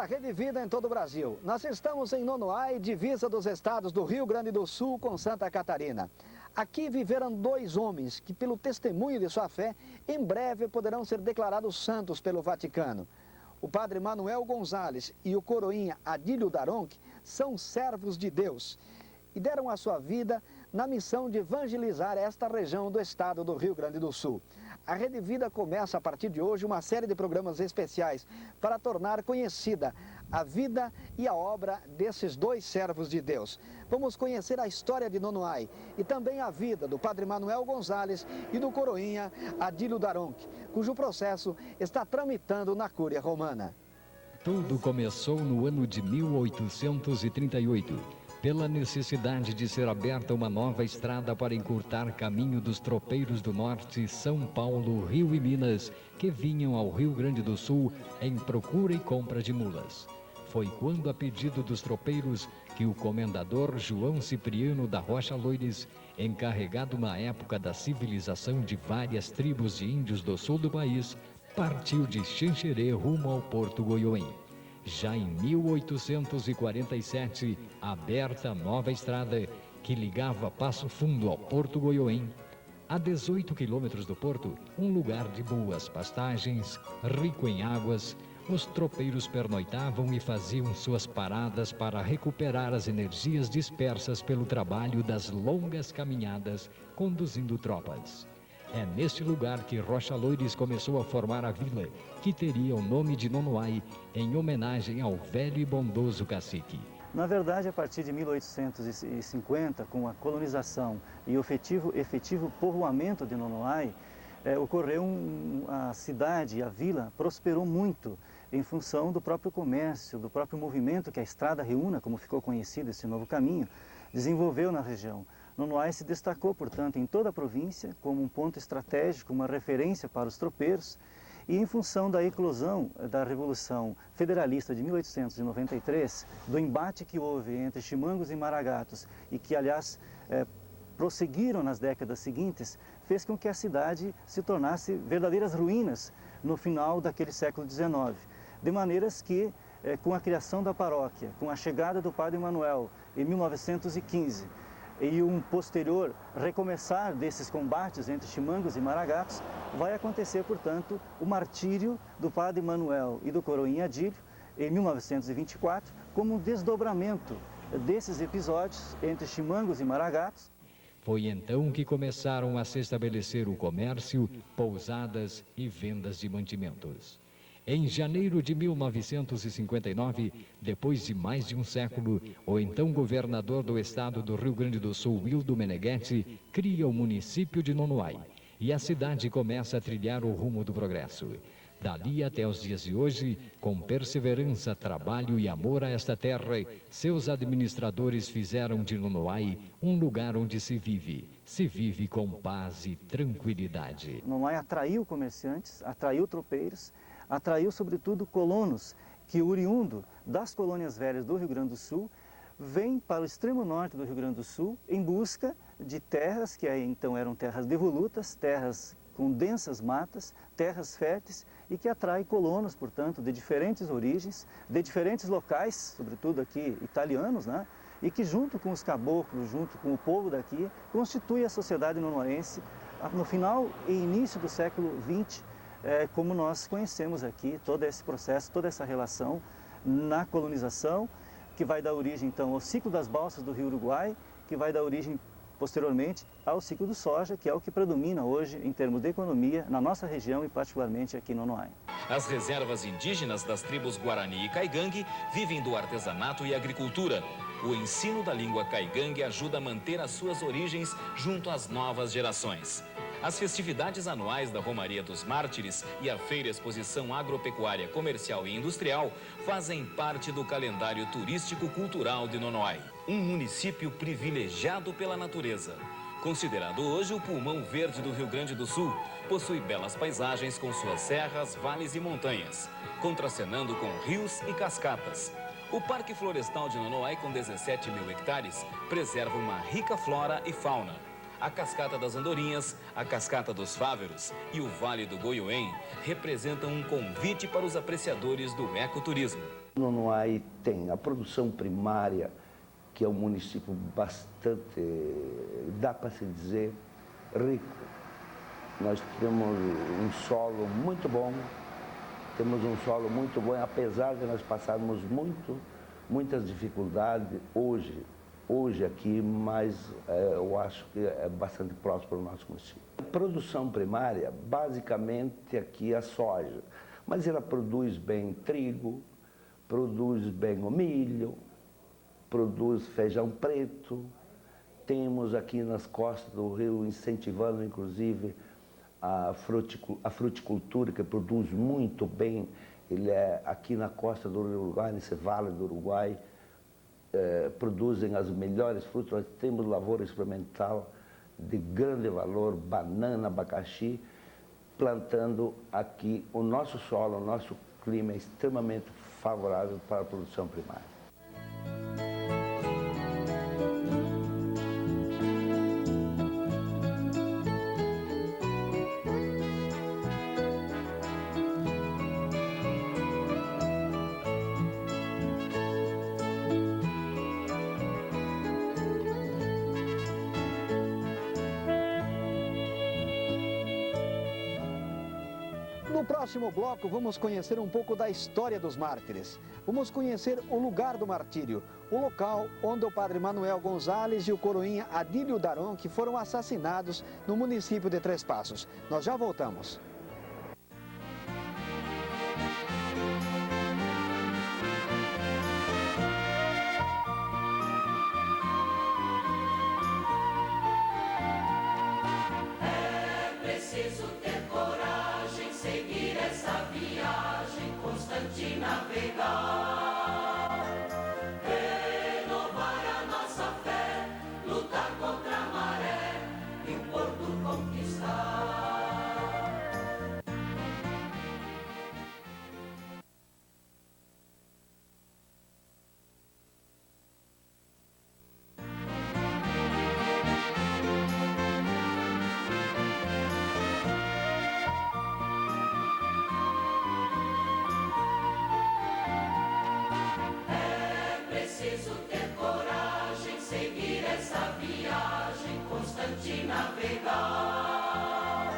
da Rede Vida em todo o Brasil. Nós estamos em Nonoai, divisa dos estados do Rio Grande do Sul com Santa Catarina. Aqui viveram dois homens que, pelo testemunho de sua fé, em breve poderão ser declarados santos pelo Vaticano. O padre Manuel Gonzalez e o coroinha Adílio Daronc são servos de Deus e deram a sua vida na missão de evangelizar esta região do estado do Rio Grande do Sul. A Rede Vida começa a partir de hoje uma série de programas especiais para tornar conhecida a vida e a obra desses dois servos de Deus. Vamos conhecer a história de Nonoai e também a vida do padre Manuel Gonzalez e do coroinha Adílio Daronc, cujo processo está tramitando na Cúria Romana. Tudo começou no ano de 1838. Pela necessidade de ser aberta uma nova estrada para encurtar caminho dos tropeiros do norte, São Paulo, Rio e Minas, que vinham ao Rio Grande do Sul em procura e compra de mulas. Foi quando, a pedido dos tropeiros, que o comendador João Cipriano da Rocha Loures, encarregado na época da civilização de várias tribos de índios do sul do país, partiu de Xanxerê rumo ao Porto Goiôem. Já em 1847, aberta a nova estrada que ligava Passo Fundo ao Porto Goiôem, a 18 quilômetros do porto, um lugar de boas pastagens, rico em águas, os tropeiros pernoitavam e faziam suas paradas para recuperar as energias dispersas pelo trabalho das longas caminhadas conduzindo tropas. É neste lugar que Rocha Loures começou a formar a vila, que teria o nome de Nonoai, em homenagem ao velho e bondoso cacique. Na verdade, a partir de 1850, com a colonização e o efetivo povoamento de Nonoai, ocorreu a cidade, a vila, prosperou muito em função do próprio comércio, do próprio movimento que a Estrada Reúna, como ficou conhecido esse novo caminho, desenvolveu na região. Nonoai se destacou, portanto, em toda a província como um ponto estratégico, uma referência para os tropeiros, e em função da eclosão da Revolução Federalista de 1893, do embate que houve entre chimangos e maragatos, e que, aliás, prosseguiram nas décadas seguintes, fez com que a cidade se tornasse verdadeiras ruínas no final daquele século XIX. De maneiras que, com a criação da paróquia, com a chegada do padre Manuel em 1915, e um posterior recomeçar desses combates entre chimangos e maragatos, vai acontecer, portanto, o martírio do padre Manuel e do coroinha Adílio, em 1924, como um desdobramento desses episódios entre chimangos e maragatos. Foi então que começaram a se estabelecer o comércio, pousadas e vendas de mantimentos. Em janeiro de 1959, depois de mais de um século, o então governador do estado do Rio Grande do Sul, Wildo Meneghetti, cria o município de Nonoai e a cidade começa a trilhar o rumo do progresso. Dali até os dias de hoje, com perseverança, trabalho e amor a esta terra, seus administradores fizeram de Nonoai um lugar onde se vive com paz e tranquilidade. Nonoai atraiu comerciantes, atraiu tropeiros, atraiu, sobretudo, colonos que, oriundo das colônias velhas do Rio Grande do Sul, vêm para o extremo norte do Rio Grande do Sul em busca de terras que aí então eram terras devolutas, terras com densas matas, terras férteis e que atraem colonos, portanto, de diferentes origens, de diferentes locais, sobretudo aqui italianos, né? E que junto com os caboclos, junto com o povo daqui, constitui a sociedade nonoaense no final e início do século XX, como nós conhecemos aqui, todo esse processo, toda essa relação na colonização, que vai dar origem, então, ao ciclo das balsas do Rio Uruguai, que vai dar origem, posteriormente, ao ciclo do soja, que é o que predomina hoje em termos de economia na nossa região e particularmente aqui no Nonoai. As reservas indígenas das tribos Guarani e Caigangue vivem do artesanato e agricultura. O ensino da língua caigangue ajuda a manter as suas origens junto às novas gerações. As festividades anuais da Romaria dos Mártires e a Feira Exposição Agropecuária Comercial e Industrial fazem parte do calendário turístico-cultural de Nonoai, um município privilegiado pela natureza. Considerado hoje o pulmão verde do Rio Grande do Sul, possui belas paisagens com suas serras, vales e montanhas, contracenando com rios e cascatas. O Parque Florestal de Nonoai, com 17.000 hectares, preserva uma rica flora e fauna. A Cascata das Andorinhas, a Cascata dos Fáveros e o Vale do Goiôem representam um convite para os apreciadores do ecoturismo. Nonoai tem a produção primária, que é um município bastante, dá para se dizer, rico. Nós temos um solo muito bom, apesar de nós passarmos muitas dificuldades hoje aqui, mas eu acho que é bastante próximo do nosso município. A produção primária, basicamente aqui é a soja, mas ela produz bem trigo, produz bem o milho, produz feijão preto. Temos aqui nas costas do rio incentivando, inclusive, a fruticultura, que produz muito bem. Ele é aqui na costa do Uruguai, nesse vale do Uruguai, produzem as melhores frutas. Nós temos lavoura experimental de grande valor, banana, abacaxi, plantando aqui. O nosso solo, o nosso clima é extremamente favorável para a produção primária. No próximo bloco, vamos conhecer um pouco da história dos mártires. Vamos conhecer o lugar do martírio, o local onde o padre Manuel Gonzalez e o coroinha Adílio Daronchi foram assassinados no município de Três Passos. Nós já voltamos. Preciso ter coragem, seguir essa viagem, constante navegar, renovar a nossa fé, lutar contra a maré e o porto conquistar. Preciso ter coragem, seguir essa viagem, constante navegar,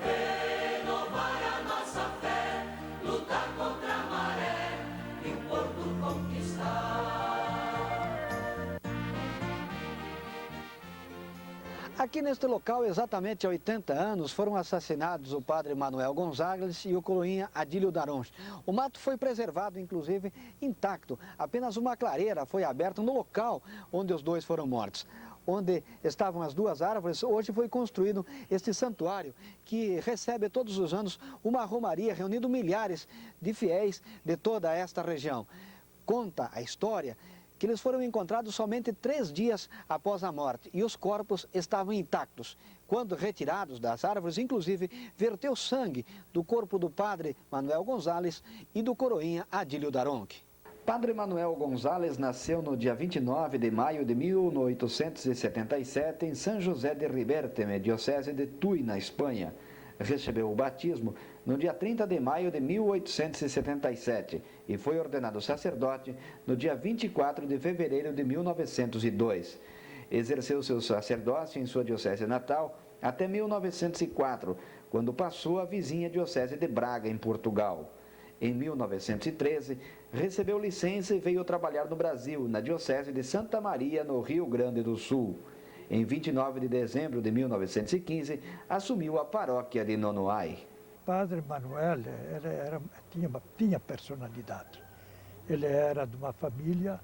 renovar a nossa fé, lutar contra a maré e o porto conquistar. Aqui neste local, exatamente há 80 anos, foram assassinados o padre Manuel Gonzalez e o coroinha Adílio Daronchi. O mato foi preservado, inclusive, intacto. Apenas uma clareira foi aberta no local onde os dois foram mortos. Onde estavam as duas árvores, hoje foi construído este santuário que recebe todos os anos uma romaria reunindo milhares de fiéis de toda esta região. Conta a história que eles foram encontrados somente 3 dias após a morte e os corpos estavam intactos. Quando retirados das árvores, inclusive, verteu sangue do corpo do padre Manuel Gonzalez e do coroinha Adílio Daronchi. Padre Manuel Gonzalez nasceu no dia 29 de maio de 1877 em São José de Ribérteme, diocese de Tui, na Espanha. Recebeu o batismo no dia 30 de maio de 1877 e foi ordenado sacerdote no dia 24 de fevereiro de 1902. Exerceu seu sacerdócio em sua diocese natal até 1904, quando passou à vizinha diocese de Braga, em Portugal. Em 1913, recebeu licença e veio trabalhar no Brasil, na diocese de Santa Maria, no Rio Grande do Sul. Em 29 de dezembro de 1915, assumiu a paróquia de Nonoai. Padre Manuel tinha personalidade. Ele era de uma família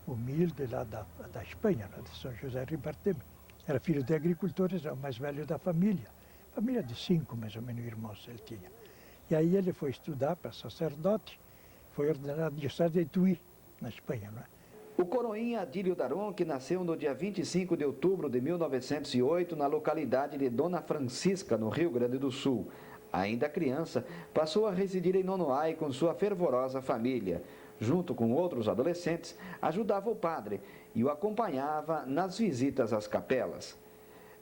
humilde lá da Espanha, de São José Ribérteme. Era filho de agricultores, era o mais velho da família. Família de 5, mais ou menos, irmãos ele tinha. E aí ele foi estudar para sacerdote, foi ordenado diocese de Tui, na Espanha, não é? O coroinha Adílio Daronchi nasceu no dia 25 de outubro de 1908 na localidade de Dona Francisca, no Rio Grande do Sul. Ainda criança, passou a residir em Nonoai com sua fervorosa família. Junto com outros adolescentes, ajudava o padre e o acompanhava nas visitas às capelas.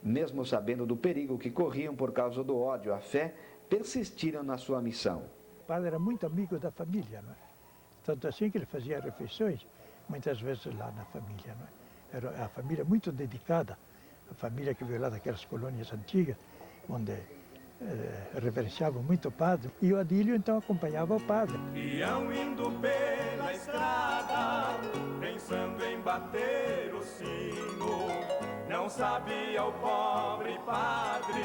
Mesmo sabendo do perigo que corriam por causa do ódio à fé, persistiram na sua missão. O padre era muito amigo da família, não é? Tanto assim que ele fazia refeições, muitas vezes lá na família. Não é? Era a família muito dedicada, a família que veio lá daquelas colônias antigas, onde reverenciavam muito o padre. E o Adílio então acompanhava o padre. Iam indo pela estrada, pensando em bater o sino. Não sabia o pobre padre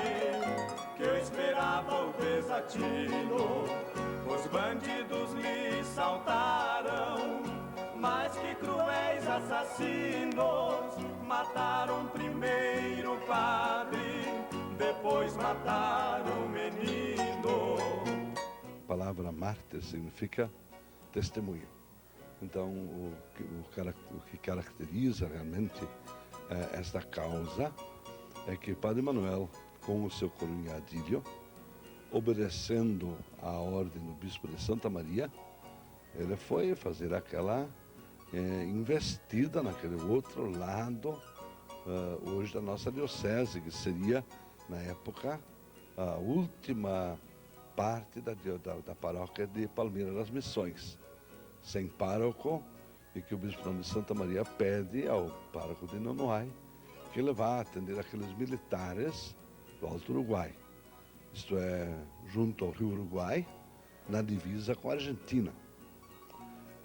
que eu esperava o desatino. Os bandidos lhe saltaram, mas que cruéis assassinos. Mataram primeiro o padre, depois mataram o menino. A palavra mártir significa testemunho. Então, o que caracteriza realmente esta causa é que Padre Manuel, com o seu coroinha Adílio, obedecendo à ordem do bispo de Santa Maria, ele foi fazer aquela investida naquele outro lado, hoje da nossa diocese, que seria, na época, a última parte da paróquia de Palmeira das Missões, sem pároco, e que o bispo de Santa Maria pede ao pároco de Nonoai que ele vá atender aqueles militares do Alto Uruguai, isto é, junto ao Rio Uruguai, na divisa com a Argentina.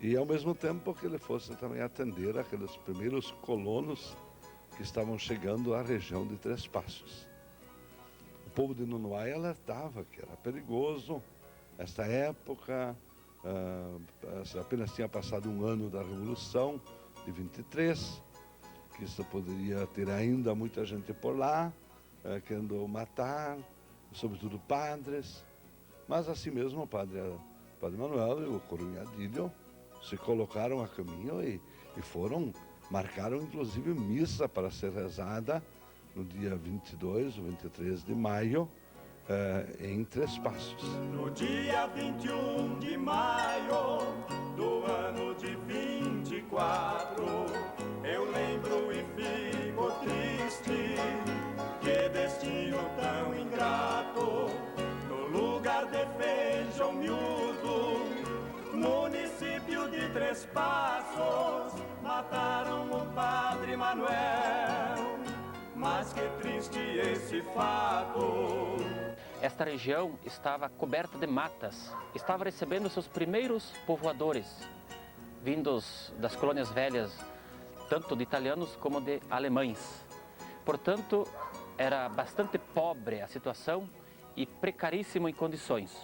E ao mesmo tempo que ele fosse também atender aqueles primeiros colonos que estavam chegando à região de Três Passos. O povo de Nonoai alertava que era perigoso. Esta época, apenas tinha passado um ano da Revolução de 23, que isso poderia ter ainda muita gente por lá, querendo matar, sobretudo padres. Mas assim mesmo o Padre Manuel e o coroinha Adílio se colocaram a caminho e marcaram inclusive missa para ser rezada no dia 22 ou 23 de maio, em Três Passos. No dia 21 de maio do ano de 24, eu lembro e fico triste, que destino tão ingrato, no lugar de Feijão Miúdo, município de Três Passos, mataram o Padre Manuel, mas que triste esse fato. Esta região estava coberta de matas, estava recebendo seus primeiros povoadores, vindos das colônias velhas, tanto de italianos como de alemães. Portanto, era bastante pobre a situação e precaríssimo em condições.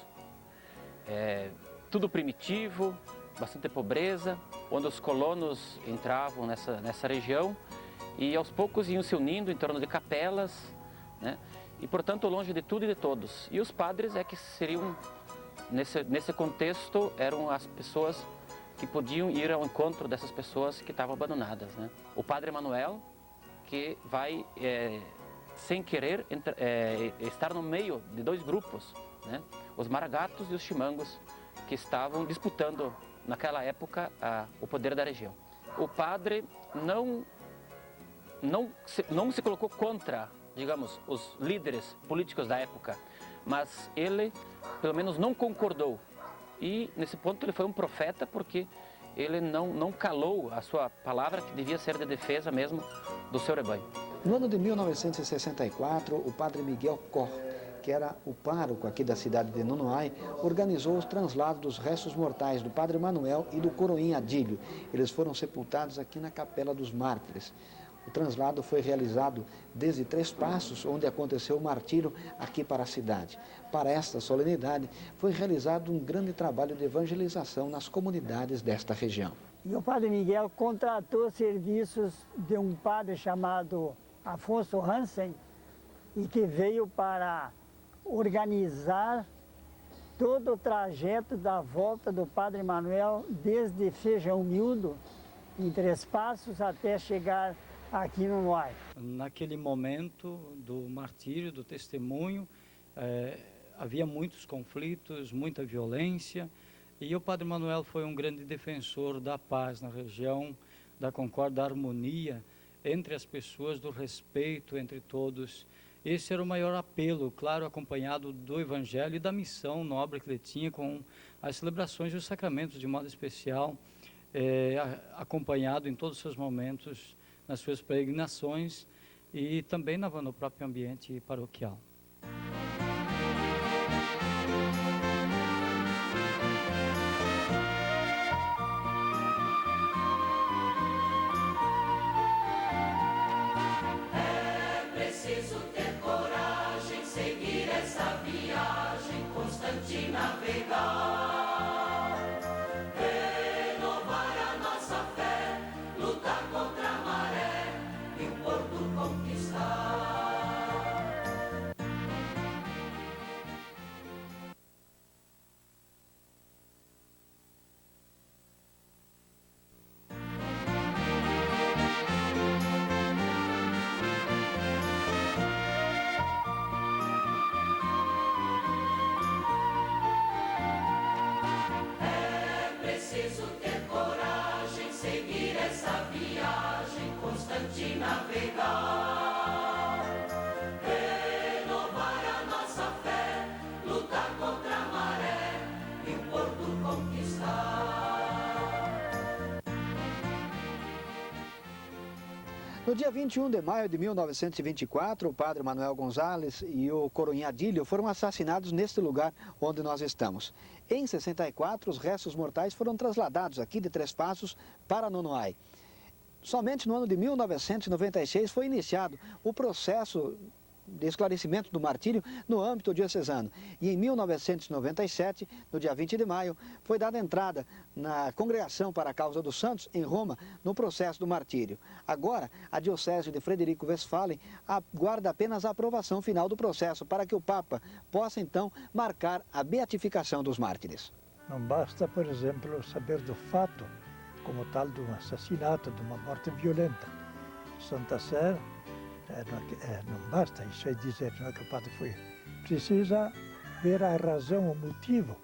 Tudo primitivo, bastante pobreza, onde os colonos entravam nessa região e aos poucos iam se unindo em torno de capelas, né? E, portanto, longe de tudo e de todos. E os padres é que seriam, nesse contexto, eram as pessoas que podiam ir ao encontro dessas pessoas que estavam abandonadas, né? O Padre Manuel, que vai, sem querer, estar no meio de dois grupos, né? Os maragatos e os chimangos, que estavam disputando, naquela época, o poder da região. O padre não se colocou contra, digamos, os líderes políticos da época, mas ele, pelo menos, não concordou. E, nesse ponto, ele foi um profeta porque ele não calou a sua palavra, que devia ser de defesa mesmo do seu rebanho. No ano de 1964, o padre Miguel Cor, que era o pároco aqui da cidade de Nonoai, organizou os translados dos restos mortais do Padre Manuel e do coroinha Adílio. Eles foram sepultados aqui na Capela dos Mártires. O translado foi realizado desde Três Passos, onde aconteceu o martírio, aqui para a cidade. Para esta solenidade, foi realizado um grande trabalho de evangelização nas comunidades desta região. E o padre Miguel contratou serviços de um padre chamado Afonso Hansen, e que veio para organizar todo o trajeto da volta do Padre Manuel, desde Feijão Miúdo, em Três Passos, até chegar aqui no Noai. Naquele momento do martírio, do testemunho, havia muitos conflitos, muita violência, e o Padre Manuel foi um grande defensor da paz na região, da concórdia, da harmonia entre as pessoas, do respeito entre todos. Esse era o maior apelo, claro, acompanhado do Evangelho e da missão nobre que ele tinha com as celebrações dos sacramentos, de modo especial, acompanhado em todos os seus momentos, nas suas peregrinações e também no próprio ambiente paroquial. Preciso ter coragem, seguir essa viagem, constante navegar, renovar a nossa fé, lutar contra a maré e o porto conquistar. Preciso ter coragem, seguir essa viagem, constante navegar, renovar a nossa fé, lutar contra a maré e o porto conquistar. No dia 21 de maio de 1924, o padre Manuel Gonzalez e o coroinha Adílio foram assassinados neste lugar onde nós estamos. Em 64, os restos mortais foram trasladados aqui de Três Passos para Nonoai. Somente no ano de 1996 foi iniciado o processo de esclarecimento do martírio no âmbito diocesano. E em 1997, no dia 20 de maio, foi dada entrada na Congregação para a Causa dos Santos, em Roma, no processo do martírio. Agora, a Diocese de Frederico Westphalen aguarda apenas a aprovação final do processo para que o Papa possa, então, marcar a beatificação dos mártires. Não basta, por exemplo, saber do fato como tal de um assassinato, de uma morte violenta. Santa Sé não basta isso aí dizer que o padre foi. Precisa ver a razão, o motivo,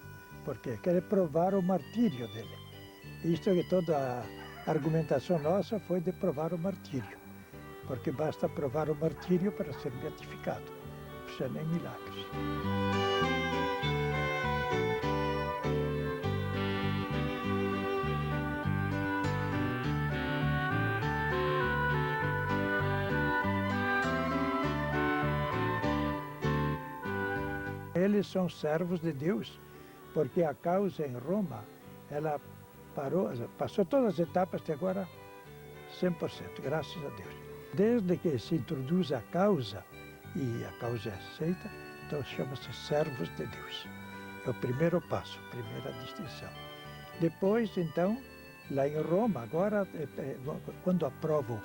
porque quer provar o martírio dele. Isto que toda a argumentação nossa foi de provar o martírio, porque basta provar o martírio para ser beatificado, não precisa nem milagres. Eles são servos de Deus, porque a causa em Roma, ela passou todas as etapas até agora 100%, graças a Deus. Desde que se introduz a causa, e a causa é aceita, então chama-se servos de Deus. É o primeiro passo, a primeira distinção. Depois, então, lá em Roma, agora, quando aprovam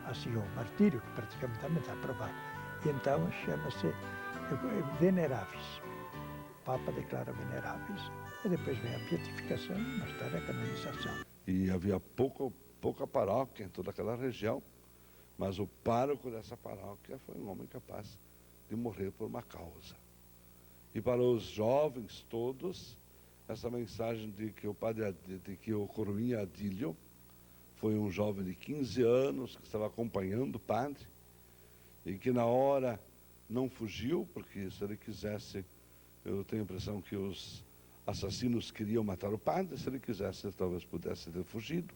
assim, o martírio, que praticamente também está aprovado, então chama-se veneráveis. O Papa declara veneráveis. E depois vem a beatificação e mais tarde a canonização. E havia pouca paróquia em toda aquela região, mas o pároco dessa paróquia foi um homem capaz de morrer por uma causa. E para os jovens todos, essa mensagem de que o coroinha Adílio foi um jovem de 15 anos que estava acompanhando o padre e que na hora não fugiu, porque se ele quisesse, eu tenho a impressão que os assassinos queriam matar o padre, se ele quisesse, talvez pudesse ter fugido,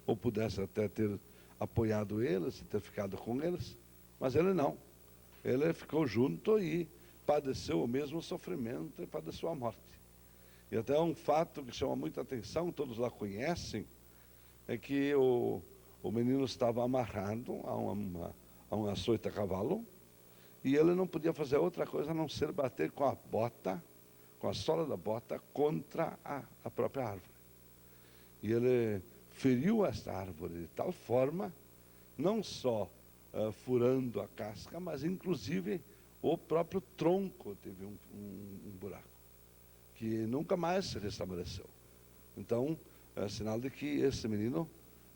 ou pudesse até ter apoiado eles, ter ficado com eles, mas ele não. Ele ficou junto e padeceu o mesmo sofrimento e padeceu a morte. E até um fato que chama muita atenção, todos lá conhecem, é que o menino estava amarrado a um açoite a cavalo, e ele não podia fazer outra coisa a não ser bater com a bota, com a sola da bota, contra a própria árvore. E ele feriu esta árvore de tal forma, não só furando a casca, mas inclusive o próprio tronco teve um buraco, que nunca mais se restabeleceu. Então, é sinal de que esse menino,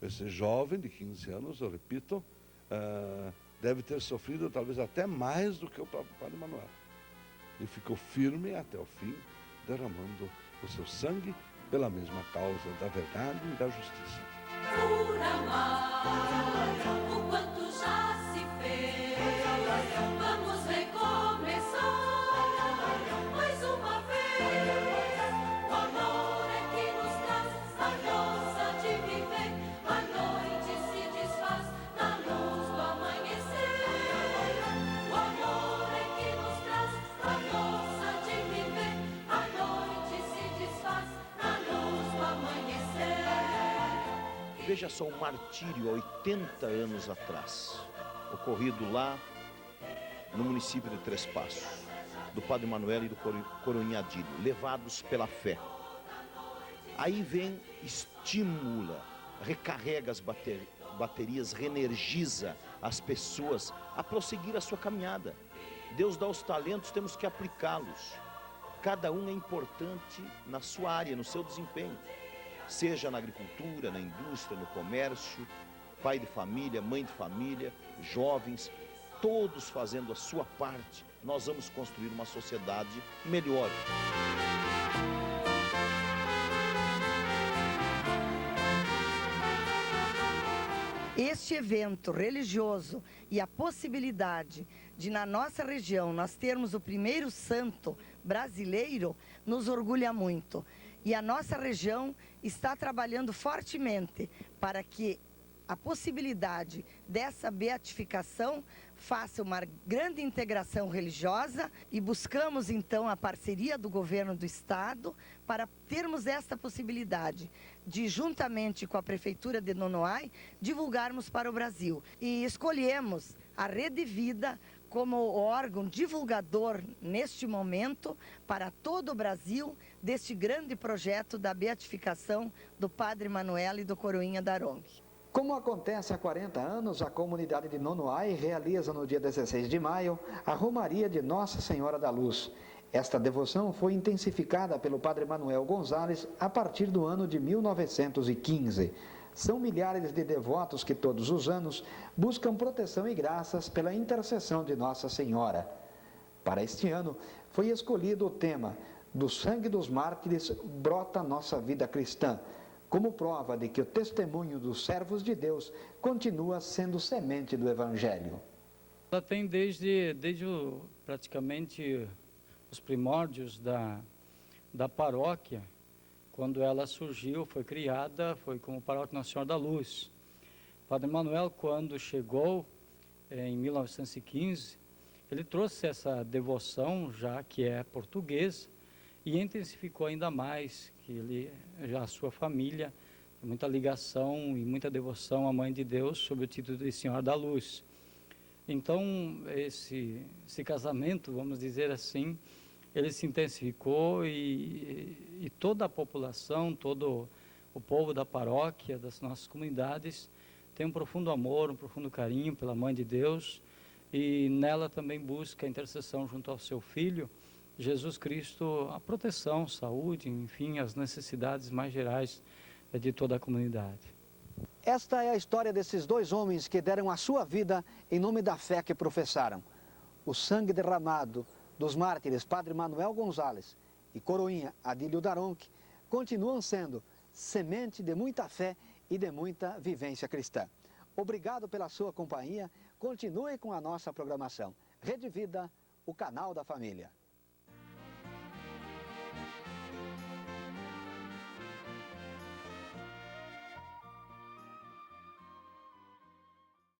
esse jovem de 15 anos, eu repito, deve ter sofrido talvez até mais do que o próprio Padre Manuel. E ficou firme até o fim, derramando o seu sangue pela mesma causa da verdade e da justiça. Pura Maria, o quanto já se fez, vamos ver. Veja só o martírio há 80 anos atrás, ocorrido lá no município de Três Passos, do Padre Manuel e do Coroinha Adílio, levados pela fé. Aí vem, estimula, recarrega as baterias, reenergiza as pessoas a prosseguir a sua caminhada. Deus dá os talentos, temos que aplicá-los. Cada um é importante na sua área, no seu desempenho. Seja na agricultura, na indústria, no comércio, pai de família, mãe de família, jovens, todos fazendo a sua parte, nós vamos construir uma sociedade melhor. Este evento religioso e a possibilidade de, na nossa região, nós termos o primeiro santo brasileiro, nos orgulha muito. E a nossa região está trabalhando fortemente para que a possibilidade dessa beatificação faça uma grande integração religiosa e buscamos então a parceria do governo do estado para termos esta possibilidade de, juntamente com a prefeitura de Nonoai, divulgarmos para o Brasil. E escolhemos a Rede Vida como órgão divulgador neste momento para todo o Brasil deste grande projeto da beatificação do Padre Manuel e do Coroinha Darong. Como acontece há 40 anos, a comunidade de Nonoai realiza no dia 16 de maio a Romaria de Nossa Senhora da Luz. Esta devoção foi intensificada pelo Padre Manuel Gonzalez a partir do ano de 1915. São milhares de devotos que todos os anos buscam proteção e graças pela intercessão de Nossa Senhora. Para este ano, foi escolhido o tema "Do sangue dos mártires brota nossa vida cristã", como prova de que o testemunho dos servos de Deus continua sendo semente do Evangelho. Ela tem desde praticamente os primórdios da paróquia. Quando ela surgiu, foi criada, foi como Paróquia Nossa Senhora da Luz. Padre Manuel, quando chegou em 1915, ele trouxe essa devoção, já que é português, e intensificou ainda mais, que ele, já a sua família, tem muita ligação e muita devoção à Mãe de Deus, sob o título de Senhora da Luz. Então, esse casamento, vamos dizer assim, ele se intensificou e toda a população, todo o povo da paróquia, das nossas comunidades, tem um profundo amor, um profundo carinho pela Mãe de Deus e nela também busca a intercessão junto ao seu Filho, Jesus Cristo, a proteção, saúde, enfim, as necessidades mais gerais de toda a comunidade. Esta é a história desses dois homens que deram a sua vida em nome da fé que professaram. O sangue derramado dos mártires Padre Manuel Gonzalez e Coroinha Adílio Darong continuam sendo semente de muita fé e de muita vivência cristã. Obrigado pela sua companhia. Continue com a nossa programação. Rede Vida, o canal da família.